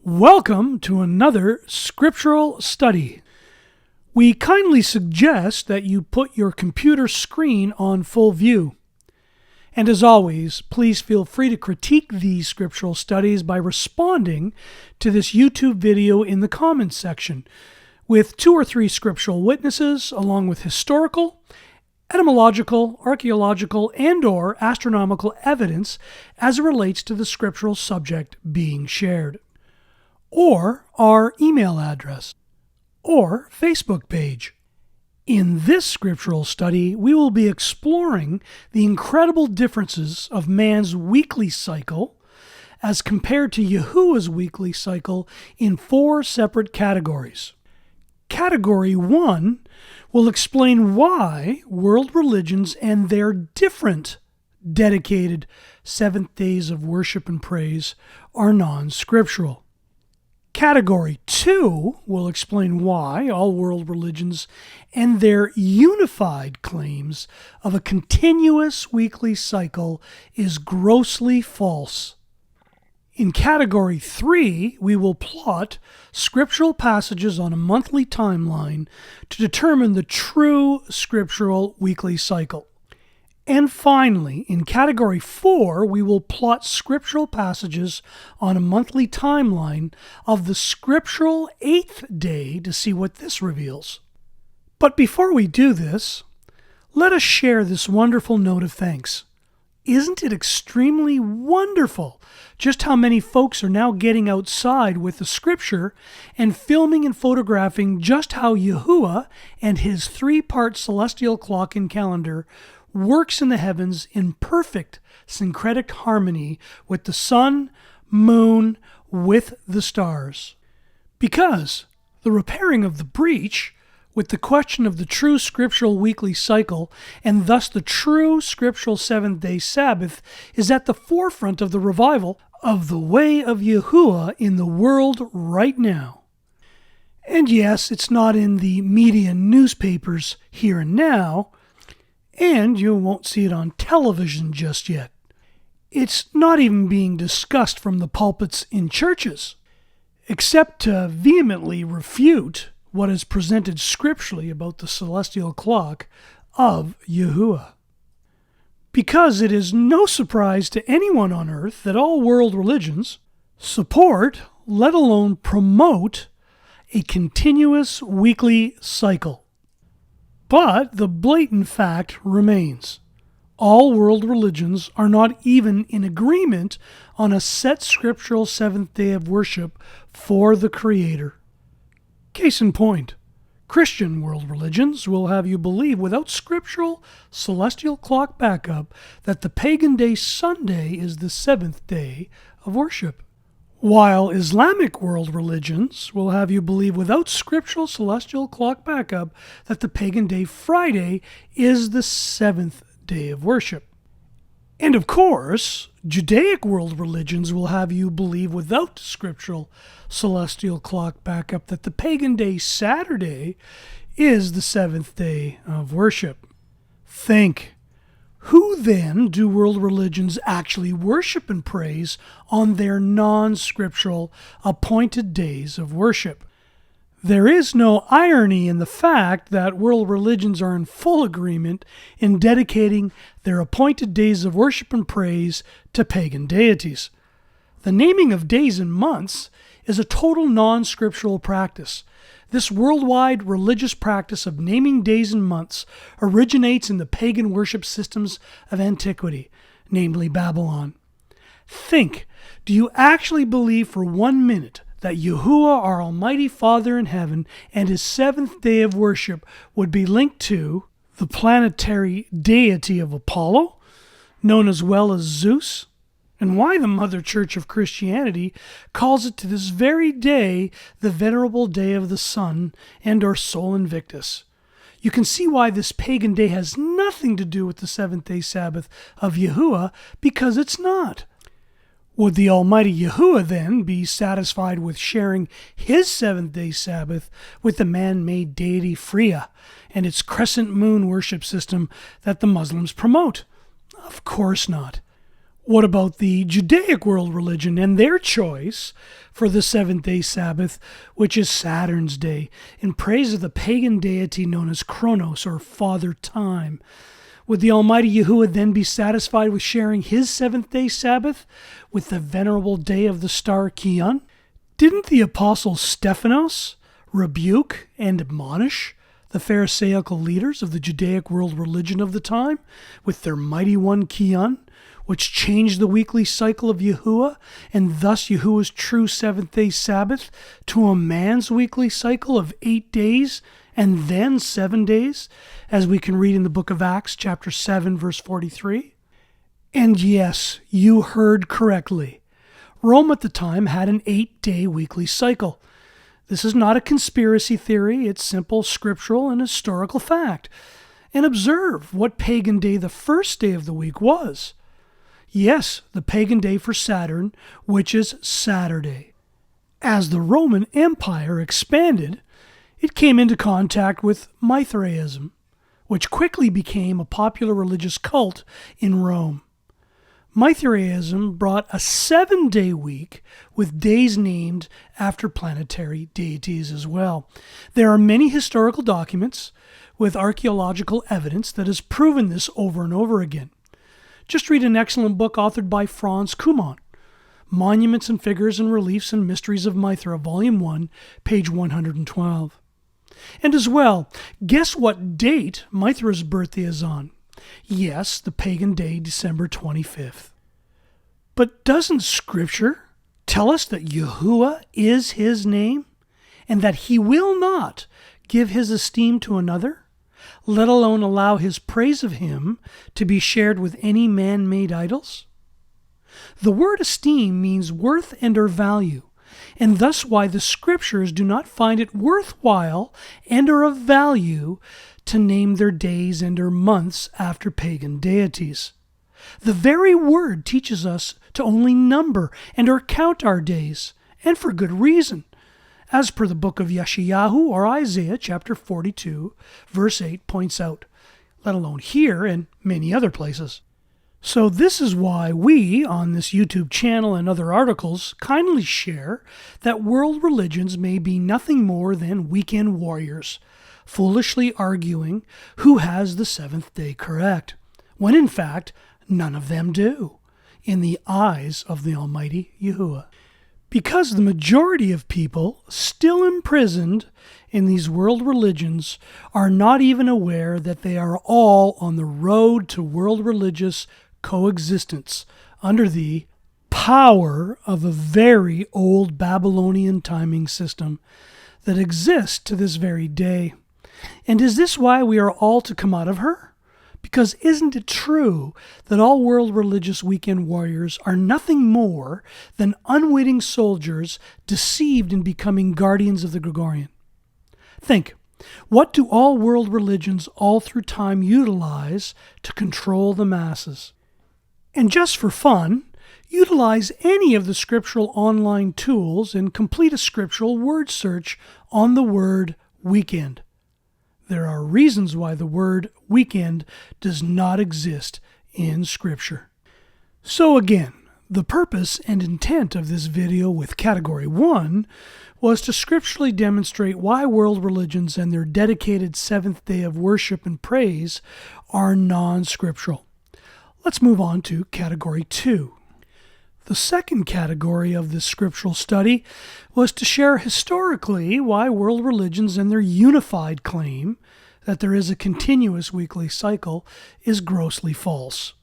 Welcome to another scriptural study. We kindly suggest that you put your computer screen on full view. And as always, please feel free to critique these scriptural studies by responding to this YouTube video in the comments section with 2 or 3 scriptural witnesses along with historical, etymological, archaeological, and/or astronomical evidence as it relates to the scriptural subject being shared, or our email address, or Facebook page. In this scriptural study, we will be exploring the incredible differences of man's weekly cycle as compared to YaHUaH's weekly cycle in 4 separate categories. Category 1 will explain why world religions and their different dedicated 7th days of worship and praise are non-scriptural. Category 2 will explain why all world religions and their unified claims of a continuous weekly cycle is grossly false. In Category 3, we will plot scriptural passages on a monthly timeline to determine the true scriptural weekly cycle. And finally, in Category 4, we will plot scriptural passages on a monthly timeline of the scriptural 8th day to see what this reveals. But before we do this, let us share this wonderful note of thanks. Isn't it extremely wonderful just how many folks are now getting outside with the scripture and filming and photographing just how YaHUaH and his 3-part celestial clock and calendar works in the heavens in perfect syncretic harmony with the sun, moon, with the stars. Because the repairing of the breach with the question of the true scriptural weekly cycle and thus the true scriptural 7th-day Sabbath is at the forefront of the revival of the way of YaHUaH in the world right now. And yes, it's not in the media newspapers here and now, and you won't see it on television just yet. It's not even being discussed from the pulpits in churches, except to vehemently refute what is presented scripturally about the celestial clock of YaHUaH. Because it is no surprise to anyone on earth that all world religions support, let alone promote, a continuous weekly cycle. But the blatant fact remains. All world religions are not even in agreement on a set scriptural 7th day of worship for the Creator. Case in point, Christian world religions will have you believe without scriptural celestial clock backup that the pagan day Sunday is the 7th day of worship, while Islamic world religions will have you believe without scriptural celestial clock backup that the pagan day Friday is the 7th day of worship. And of course, Judaic world religions will have you believe without scriptural celestial clock backup that the pagan day Saturday is the 7th day of worship. Think. Who then do world religions actually worship and praise on their non-scriptural appointed days of worship? There is no irony in the fact that world religions are in full agreement in dedicating their appointed days of worship and praise to pagan deities. The naming of days and months is a total non-scriptural practice. This worldwide religious practice of naming days and months originates in the pagan worship systems of antiquity, namely Babylon. Think, do you actually believe for 1 minute that YaHUaH, our Almighty Father in heaven, and his 7th day of worship would be linked to the planetary deity of Apollo, known as well as Zeus? And why the Mother Church of Christianity calls it to this very day the venerable day of the sun and or Sol Invictus. You can see why this pagan day has nothing to do with the 7th-day Sabbath of YaHUaH, because it's not. Would the Almighty YaHUaH then be satisfied with sharing his 7th-day Sabbath with the man-made deity Freya and its crescent moon worship system that the Muslims promote? Of course not. What about the Judaic world religion and their choice for the seventh-day Sabbath, which is Saturn's day, in praise of the pagan deity known as Kronos, or Father Time? Would the Almighty YaHUaH then be satisfied with sharing his seventh-day Sabbath with the venerable day of the star Kian? Didn't the apostle Stephanos rebuke and admonish the Pharisaical leaders of the Judaic world religion of the time with their mighty one Kian, which changed the weekly cycle of YaHUaH and thus YaHUaH's true seventh-day Sabbath to a man's weekly cycle of 8 days and then 7 days, as we can read in the book of Acts, chapter 7, verse 43? And yes, you heard correctly. Rome at the time had an 8-day weekly cycle. This is not a conspiracy theory, it's simple scriptural and historical fact. And observe what pagan day the first day of the week was. Yes, the pagan day for Saturn, which is Saturday. As the Roman Empire expanded, it came into contact with Mithraism, which quickly became a popular religious cult in Rome. Mithraism brought a 7-day week with days named after planetary deities as well. There are many historical documents with archaeological evidence that has proven this over and over again. Just read an excellent book authored by Franz Kuhlmann, Monuments and Figures and Reliefs and Mysteries of Mithra, Volume 1, page 112. And as well, guess what date Mithra's birthday is on? Yes, the pagan day, December 25th. But doesn't Scripture tell us that YaHUaH is his name and that he will not give his esteem to another, let alone allow his praise of him to be shared with any man-made idols? The word esteem means worth and or value, and thus why the Scriptures do not find it worthwhile and or of value to name their days and or months after pagan deities. The very word teaches us to only number and or count our days, and for good reason, as per the book of Yashayahu or Isaiah chapter 42, verse 8 points out, let alone here and many other places. So this is why we, on this YouTube channel and other articles, kindly share that world religions may be nothing more than weekend warriors, foolishly arguing who has the seventh day correct, when in fact none of them do, in the eyes of the Almighty YaHUaH. Because the majority of people still imprisoned in these world religions are not even aware that they are all on the road to world religious coexistence under the power of a very old Babylonian timing system that exists to this very day. And is this why we are all to come out of her? Because isn't it true that all world religious weekend warriors are nothing more than unwitting soldiers deceived in becoming guardians of the Gregorian? Think, what do all world religions all through time utilize to control the masses? And just for fun, utilize any of the scriptural online tools and complete a scriptural word search on the word weekend. There are reasons why the word weekend does not exist in Scripture. So again, the purpose and intent of this video with Category 1 was to scripturally demonstrate why world religions and their dedicated seventh day of worship and praise are non-scriptural. Let's move on to Category 2. The second category of this scriptural study was to share historically why world religions and their unified claim that there is a continuous weekly cycle is grossly false.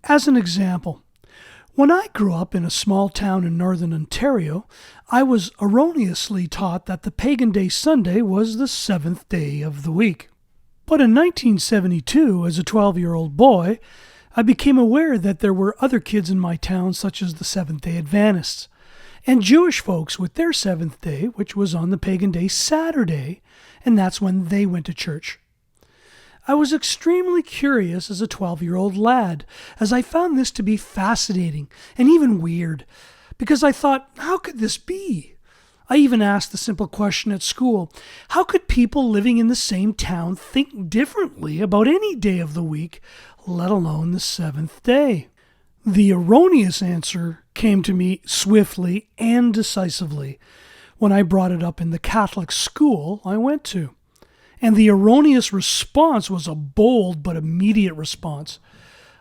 As an example, when I grew up in a small town in northern Ontario, I was erroneously taught that the pagan day Sunday was the seventh day of the week. But in 1972, as a 12-year-old boy, I became aware that there were other kids in my town, such as the Seventh-day Adventists, and Jewish folks with their seventh day, which was on the pagan day Saturday, and that's when they went to church. I was extremely curious as a 12-year-old lad, as I found this to be fascinating and even weird, because I thought, how could this be? I even asked the simple question at school, how could people living in the same town think differently about any day of the week, let alone the seventh day? The erroneous answer came to me swiftly and decisively when I brought it up in the Catholic school I went to. And the erroneous response was a bold but immediate response.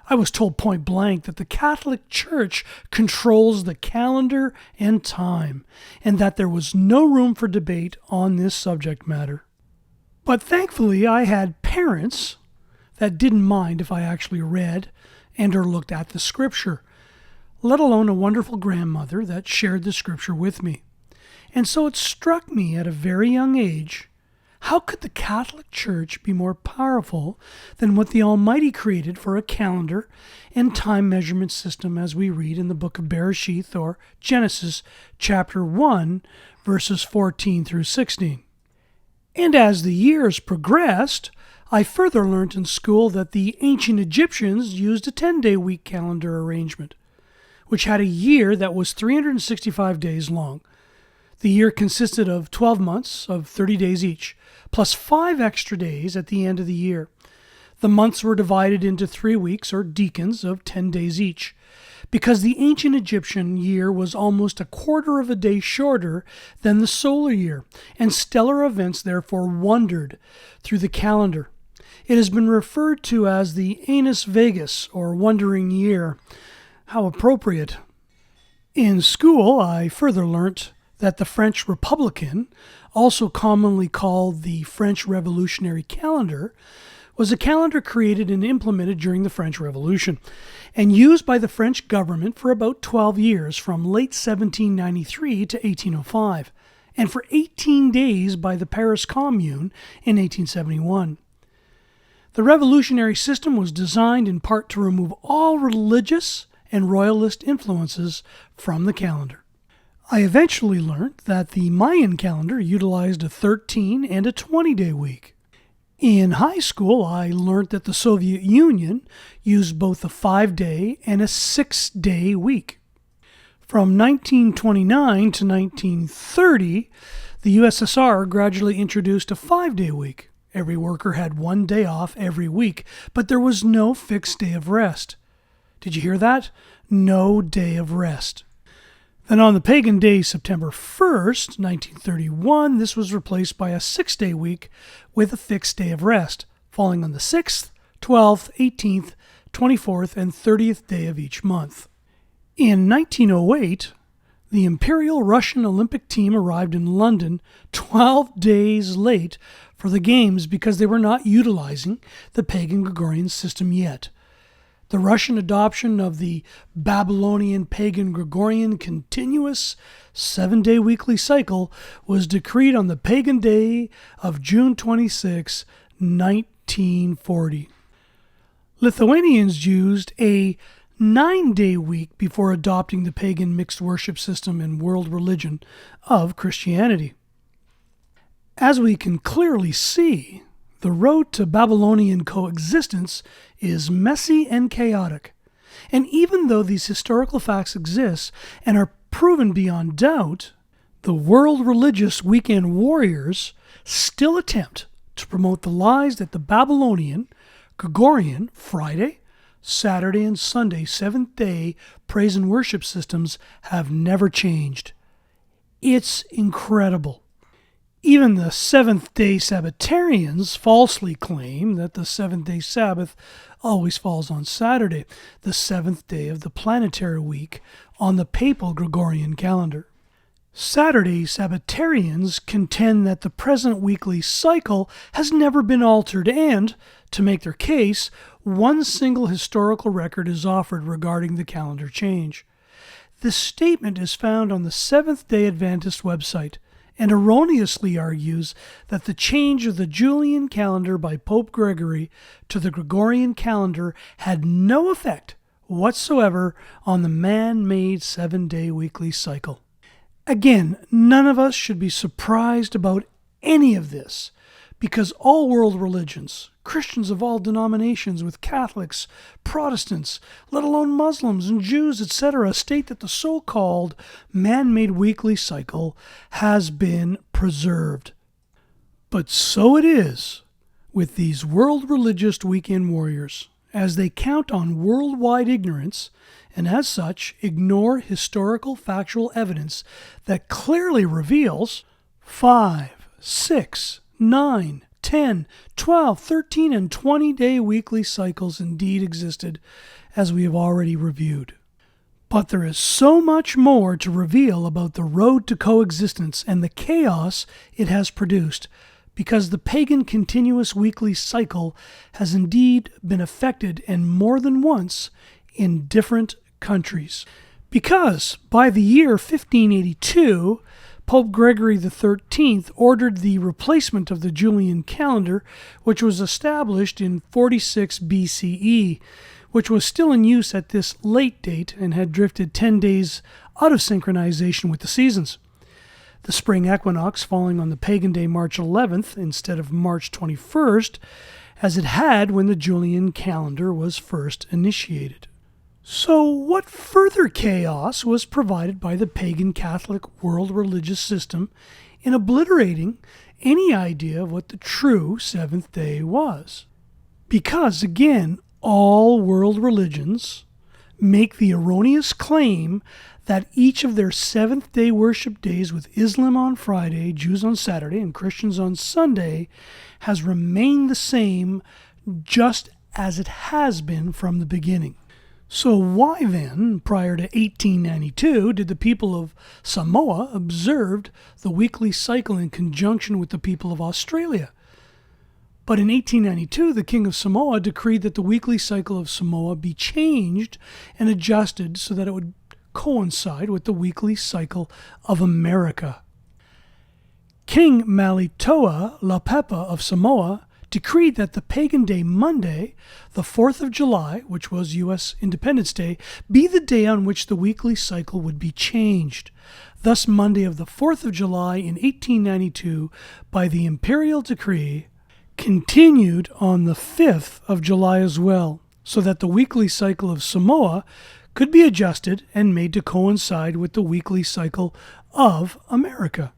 I was told point blank that the Catholic Church controls the calendar and time, and that there was no room for debate on this subject matter. But thankfully, I had parents that didn't mind if I actually read and or looked at the Scripture, let alone a wonderful grandmother that shared the Scripture with me. And so it struck me at a very young age, how could the Catholic Church be more powerful than what the Almighty created for a calendar and time measurement system, as we read in the book of Bereshith, or Genesis chapter 1, verses 14 through 16. And as the years progressed, I further learned in school that the ancient Egyptians used a 10-day week calendar arrangement, which had a year that was 365 days long. The year consisted of 12 months of 30 days each, plus 5 extra days at the end of the year. The months were divided into 3 weeks, or decans, of 10 days each. Because the ancient Egyptian year was almost a quarter of a day shorter than the solar year, and stellar events therefore wandered through the calendar. It has been referred to as the Annus Vegas, or wandering year. How appropriate. In school, I further learnt that the French Republican, also commonly called the French Revolutionary Calendar, was a calendar created and implemented during the French Revolution and used by the French government for about 12 years, from late 1793 to 1805, and for 18 days by the Paris Commune in 1871. The revolutionary system was designed in part to remove all religious and royalist influences from the calendar. I eventually learned that the Mayan calendar utilized a 13 and a 20-day week. In high school, I learned that the Soviet Union used both a 5-day and a 6-day week. From 1929 to 1930, the USSR gradually introduced a 5-day week. Every worker had 1 day off every week, but there was no fixed day of rest. Did you hear that? No day of rest. Then on the pagan day, September 1st, 1931, this was replaced by a 6-day week with a fixed day of rest, falling on the 6th, 12th, 18th, 24th, and 30th day of each month. In 1908, the Imperial Russian Olympic team arrived in London 12 days late for the Games because they were not utilizing the pagan Gregorian system yet. The Russian adoption of the Babylonian pagan Gregorian continuous 7-day weekly cycle was decreed on the pagan day of June 26, 1940. Lithuanians used a 9-day week before adopting the pagan mixed worship system and world religion of Christianity. As we can clearly see, the road to Babylonian coexistence is messy and chaotic. And even though these historical facts exist and are proven beyond doubt, the world religious weekend warriors still attempt to promote the lies that the Babylonian, Gregorian, Friday, Saturday, and Sunday seventh-day praise and worship systems have never changed. It's incredible. Even the Seventh-day Sabbatarians falsely claim that the seventh-day Sabbath always falls on Saturday, the seventh day of the planetary week on the papal Gregorian calendar. Saturday Sabbatarians contend that the present weekly cycle has never been altered and, to make their case, one single historical record is offered regarding the calendar change. This statement is found on the Seventh-day Adventist website, and erroneously argues that the change of the Julian calendar by Pope Gregory to the Gregorian calendar had no effect whatsoever on the man-made 7-day weekly cycle. Again, none of us should be surprised about any of this, because all world religions, Christians of all denominations with Catholics, Protestants, let alone Muslims and Jews, etc., state that the so-called man-made weekly cycle has been preserved. But so it is with these world religious weekend warriors, as they count on worldwide ignorance and as such ignore historical factual evidence that clearly reveals 5, 6, 9, 10, 12, 13, and 20-day weekly cycles indeed existed, as we have already reviewed. But there is so much more to reveal about the road to coexistence and the chaos it has produced, because the pagan continuous weekly cycle has indeed been affected, and more than once, in different countries. Because by the year 1582, Pope Gregory XIII ordered the replacement of the Julian calendar, which was established in 46 BCE, which was still in use at this late date and had drifted 10 days out of synchronization with the seasons. The spring equinox falling on the pagan day March 11th instead of March 21st, as it had when the Julian calendar was first initiated. So what further chaos was provided by the pagan Catholic world religious system in obliterating any idea of what the true seventh day was? Because, again, all world religions make the erroneous claim that each of their seventh-day worship days, with Islam on Friday, Jews on Saturday, and Christians on Sunday, has remained the same just as it has been from the beginning. So why then, prior to 1892, did the people of Samoa observe the weekly cycle in conjunction with the people of Australia? But in 1892, the King of Samoa decreed that the weekly cycle of Samoa be changed and adjusted so that it would coincide with the weekly cycle of America. King Malitoa Lapepa of Samoa decreed that the pagan day Monday, the 4th of July, which was U.S. Independence Day, be the day on which the weekly cycle would be changed. Thus, Monday of the 4th of July in 1892, by the imperial decree, continued on the 5th of July as well, so that the weekly cycle of Samoa could be adjusted and made to coincide with the weekly cycle of America.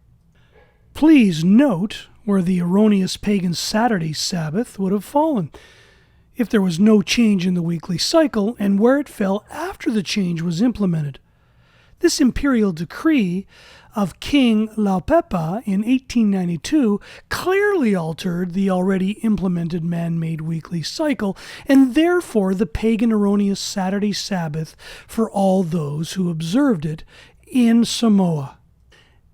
Please note where the erroneous pagan Saturday Sabbath would have fallen if there was no change in the weekly cycle, and where it fell after the change was implemented. This imperial decree of King Laupepa in 1892 clearly altered the already implemented man-made weekly cycle, and therefore the pagan erroneous Saturday Sabbath for all those who observed it in Samoa.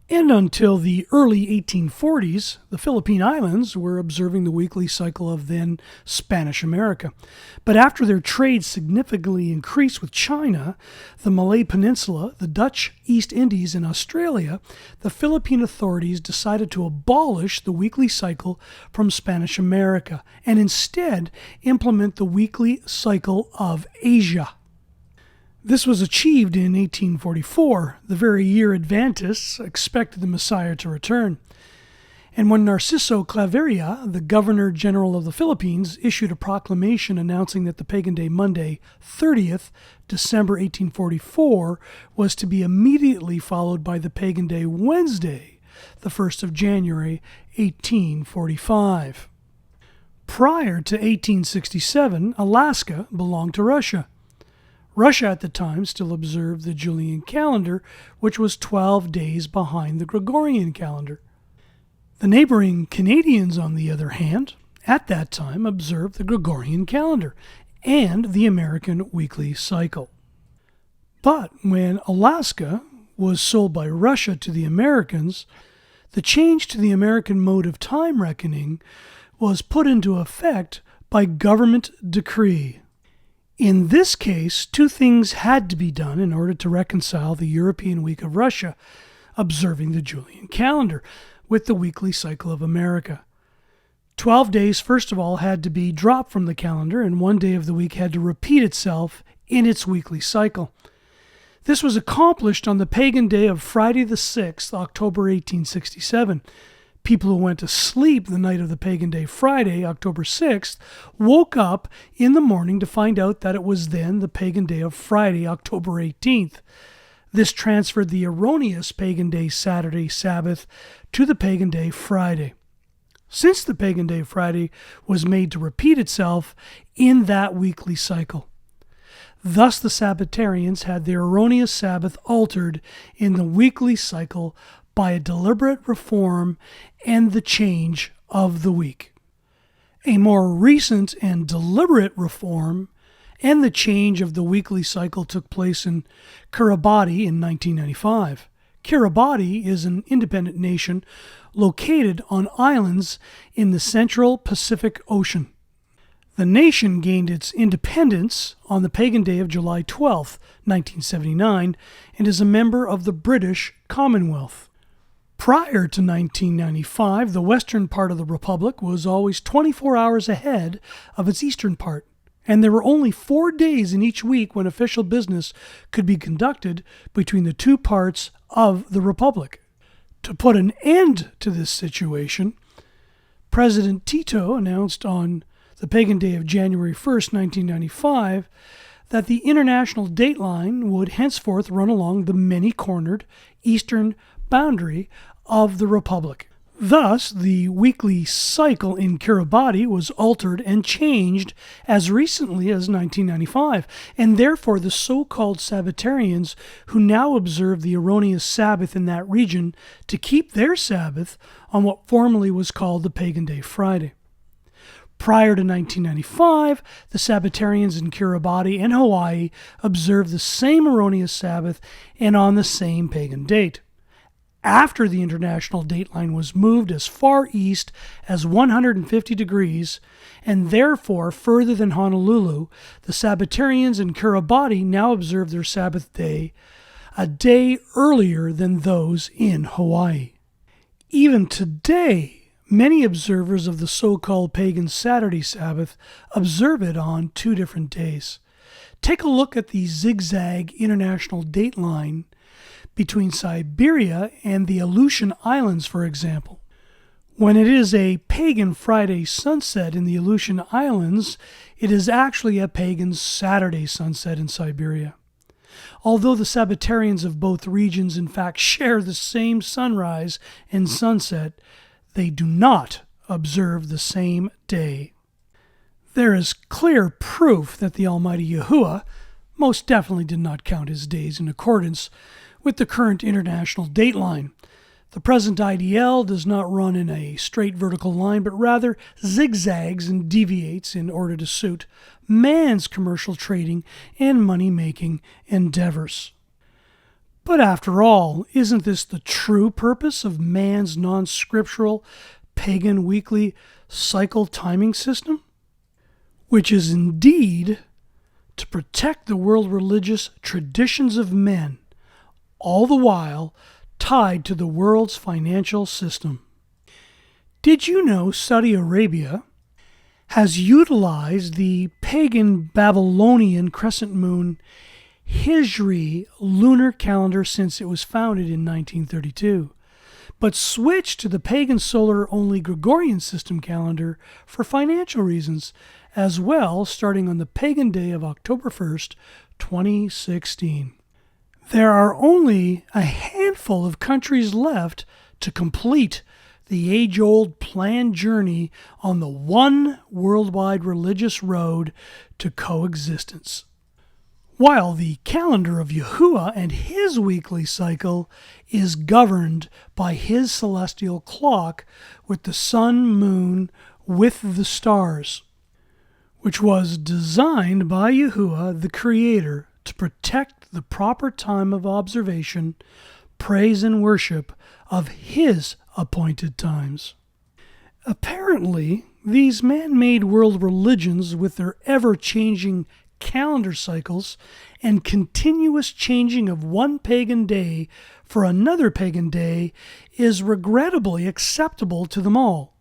And until the early 1840s, the Philippine Islands were observing the weekly cycle of then Spanish America. But after their trade significantly increased with China, the Malay Peninsula, the Dutch East Indies, and Australia, the Philippine authorities decided to abolish the weekly cycle from Spanish America and instead implement the weekly cycle of Asia. This was achieved in 1844, the very year Adventists expected the Messiah to return. And when Narciso Claveria, the Governor-General of the Philippines, issued a proclamation announcing that the pagan day Monday, 30th December 1844, was to be immediately followed by the pagan day Wednesday, the 1st of January 1845. Prior to 1867, Alaska belonged to Russia. Russia at the time still observed the Julian calendar, which was 12 days behind the Gregorian calendar. The neighboring Canadians, on the other hand, at that time observed the Gregorian calendar and the American weekly cycle. But when Alaska was sold by Russia to the Americans, the change to the American mode of time reckoning was put into effect by government decree. In this case, two things had to be done in order to reconcile the European week of Russia, observing the Julian calendar, with the weekly cycle of America. 12 days, first of all, had to be dropped from the calendar, and one day of the week had to repeat itself in its weekly cycle. This was accomplished on the pagan day of Friday the 6th, October 1867. People who went to sleep the night of the pagan day Friday, October 6th, woke up in the morning to find out that it was then the pagan day of Friday, October 18th. This transferred the erroneous pagan day Saturday Sabbath to the pagan day Friday. since the pagan day of Friday was made to repeat itself in that weekly cycle. Thus the Sabbatarians had their erroneous Sabbath altered in the weekly cycle by a deliberate reform and the change of the week. A more recent and deliberate reform and the change of the weekly cycle took place in Kiribati in 1995. Kiribati is an independent nation located on islands in the central Pacific Ocean. The nation gained its independence on the pagan day of July 12, 1979, and is a member of the British Commonwealth. Prior to 1995, the western part of the republic was always 24 hours ahead of its eastern part, and there were only 4 days in each week when official business could be conducted between the two parts of the republic. To put an end to this situation, President Tito announced on the pagan day of January 1st, 1995, that the international dateline would henceforth run along the many-cornered eastern boundary of the republic. Thus, the weekly cycle in Kiribati was altered and changed as recently as 1995, and therefore the so-called Sabbatarians who now observe the erroneous Sabbath in that region to keep their Sabbath on what formerly was called the pagan day Friday. Prior to 1995, the Sabbatarians in Kiribati and Hawaii observed the same erroneous Sabbath and on the same pagan date. After the international dateline was moved as far east as 150 degrees, and therefore further than Honolulu, the Sabbatarians in Kiribati now observe their Sabbath day a day earlier than those in Hawaii. Even today, many observers of the so-called pagan Saturday Sabbath observe it on 2 different days. Take a look at the zigzag international dateline between Siberia and the Aleutian Islands, for example. When it is a pagan Friday sunset in the Aleutian Islands, it is actually a pagan Saturday sunset in Siberia. Although the Sabbatarians of both regions in fact share the same sunrise and sunset, they do not observe the same day. There is clear proof that the Almighty YaHUaH most definitely did not count his days in accordance with the current international dateline. The present IDL does not run in a straight vertical line, but rather zigzags and deviates in order to suit man's commercial trading and money-making endeavors. But after all, isn't this the true purpose of man's non-scriptural, pagan weekly cycle timing system? Which is indeed to protect the world religious traditions of men, all the while tied to the world's financial system. Did you know Saudi Arabia has utilized the pagan Babylonian crescent moon Hijri lunar calendar since it was founded in 1932, but switched to the pagan solar-only Gregorian system calendar for financial reasons as well, starting on the pagan day of October 1st, 2016. There are only a handful of countries left to complete the age-old planned journey on the one worldwide religious road to coexistence. While the calendar of YaHUaH and his weekly cycle is governed by his celestial clock with the sun, moon, with the stars, which was designed by YaHUaH, the Creator, to protect the proper time of observation, praise, and worship of his appointed times. Apparently, these man-made world religions with their ever-changing calendar cycles and continuous changing of one pagan day for another pagan day is regrettably acceptable to them all.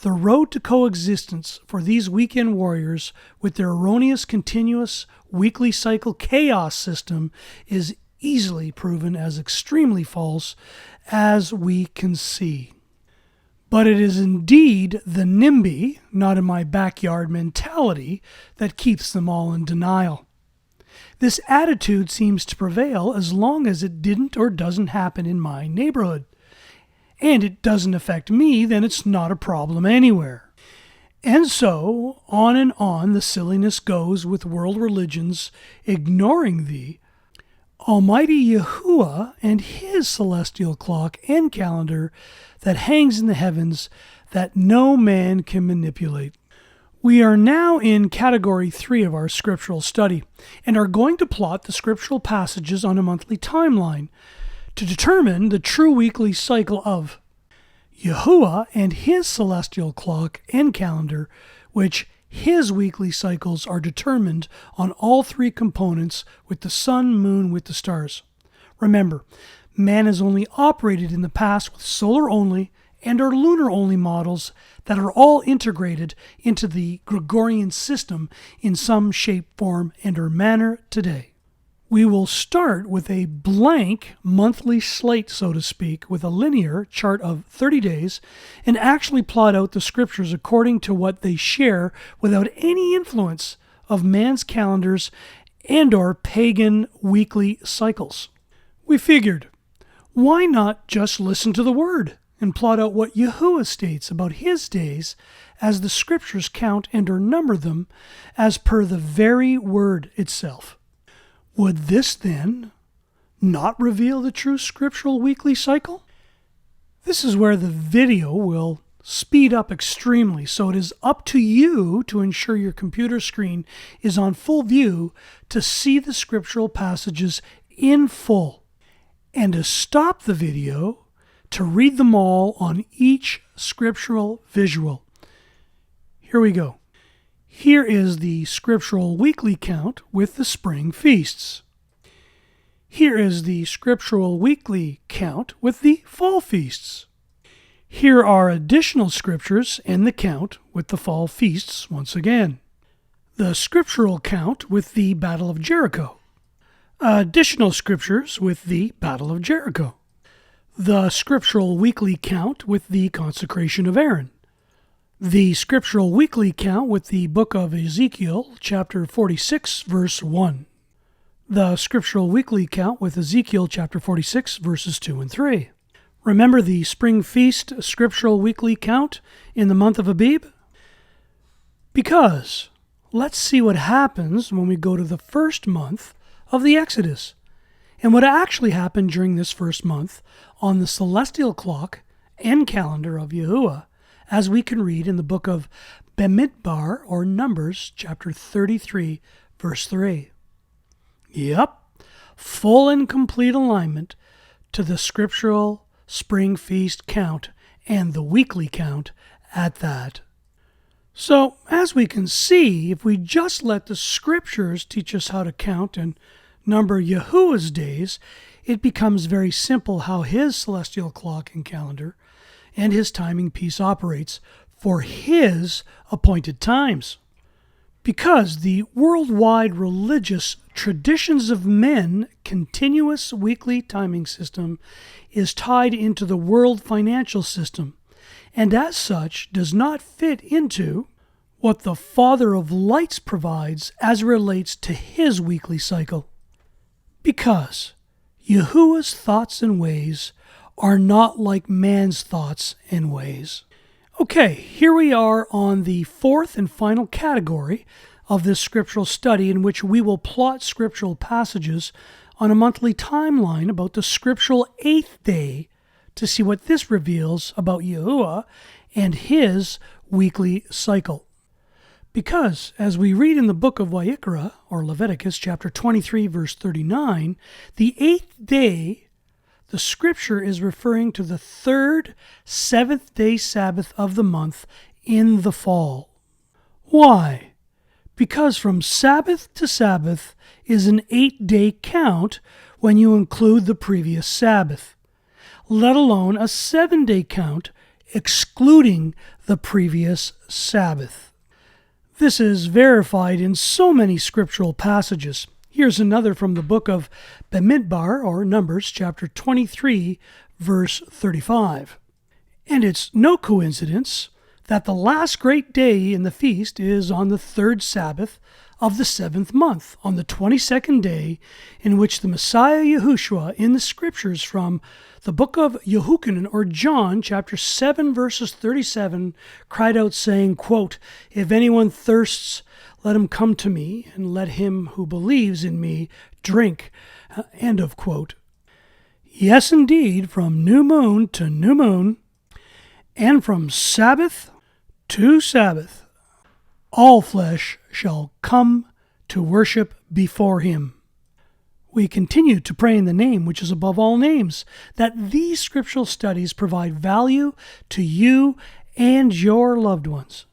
The road to coexistence for these weekend warriors with their erroneous continuous weekly cycle chaos system is easily proven as extremely false as we can see. But it is indeed the NIMBY, not in my backyard mentality that keeps them all in denial. This attitude seems to prevail as long as it didn't or doesn't happen in my neighborhood. and it doesn't affect me, then it's not a problem anywhere. And so, on and on the silliness goes with world religions ignoring the Almighty YaHUaH and His celestial clock and calendar that hangs in the heavens that no man can manipulate. We are now in Category 3 of our scriptural study and are going to plot the scriptural passages on a monthly timeline to determine the true weekly cycle of YaHUaH and His celestial clock and calendar, which His weekly cycles are determined on all three components with the sun, moon, with the stars. Remember, man has only operated in the past with solar-only and or lunar-only models that are all integrated into the Gregorian system in some shape, form, and or manner today. We will start with a blank monthly slate, so to speak, with a linear chart of 30 days and actually plot out the scriptures according to what they share without any influence of man's calendars and or pagan weekly cycles. We figured, why not just listen to the Word and plot out what YaHUaH states about His days as the scriptures count and or number them as per the very Word itself? Would this then not reveal the true scriptural weekly cycle? This is where the video will speed up extremely, so it is up to you to ensure your computer screen is on full view to see the scriptural passages in full, and to stop the video to read them all on each scriptural visual. Here we go. Here is the scriptural weekly count with the spring feasts. Here is the scriptural weekly count with the fall feasts. Here are additional scriptures and the count with the fall feasts once again. The scriptural count with the Battle of Jericho. Additional scriptures with the Battle of Jericho. The scriptural weekly count with the consecration of Aaron. The scriptural weekly count with the book of Ezekiel, chapter 46, verse 1. The scriptural weekly count with Ezekiel, chapter 46, verses 2 and 3. Remember the spring feast scriptural weekly count in the month of Abib? Because let's see what happens when we go to the first month of the Exodus, and what actually happened during this first month on the celestial clock and calendar of YaHUaH, as we can read in the book of Bamidbar, or Numbers, chapter 33, verse 3. Yep, full and complete alignment to the scriptural spring feast count and the weekly count at that. So, as we can see, if we just let the scriptures teach us how to count and number YaHUaH's days, it becomes very simple how His celestial clock and calendar and His timing piece operates for His appointed times. Because the worldwide religious traditions of men continuous weekly timing system is tied into the world financial system, and as such does not fit into what the Father of Lights provides as it relates to His weekly cycle. Because YaHUaH's thoughts and ways are not like man's thoughts and ways. Okay, here we are on the fourth and final category of this scriptural study, in which we will plot scriptural passages on a monthly timeline about the scriptural eighth day to see what this reveals about YaHUaH and His weekly cycle. Because, as we read in the book of YaHUaH, or Leviticus chapter 23, verse 39, the eighth day, the scripture is referring to the third seventh-day Sabbath of the month in the fall. Why? Because from Sabbath to Sabbath is an 8-day count when you include the previous Sabbath, let alone a 7-day count excluding the previous Sabbath. This is verified in so many scriptural passages. Here's another from the book of Bamidbar, or Numbers, chapter 23, verse 35. And it's no coincidence that the last great day in the feast is on the third Sabbath of the 7th month, on the 22nd day, in which the Messiah Yahushua in the Scriptures from the book of YaHUaH, or John, chapter 7, verses 37, cried out, saying, quote, "If anyone thirsts, let him come to me, and let him who believes in me drink." End of quote. Yes, indeed, from new moon to new moon, and from Sabbath to Sabbath, all flesh shall come to worship before him. We continue to pray in the name which is above all names, that these scriptural studies provide value to you and your loved ones.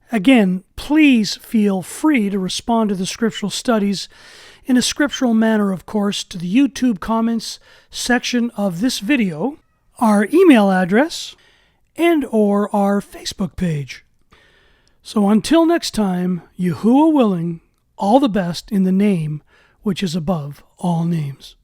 Again, please feel free to respond to the scriptural studies in a scriptural manner, of course, to the YouTube comments section of this video, our email address, and or our Facebook page. So until next time, YaHUaH willing, all the best in the name which is above all names.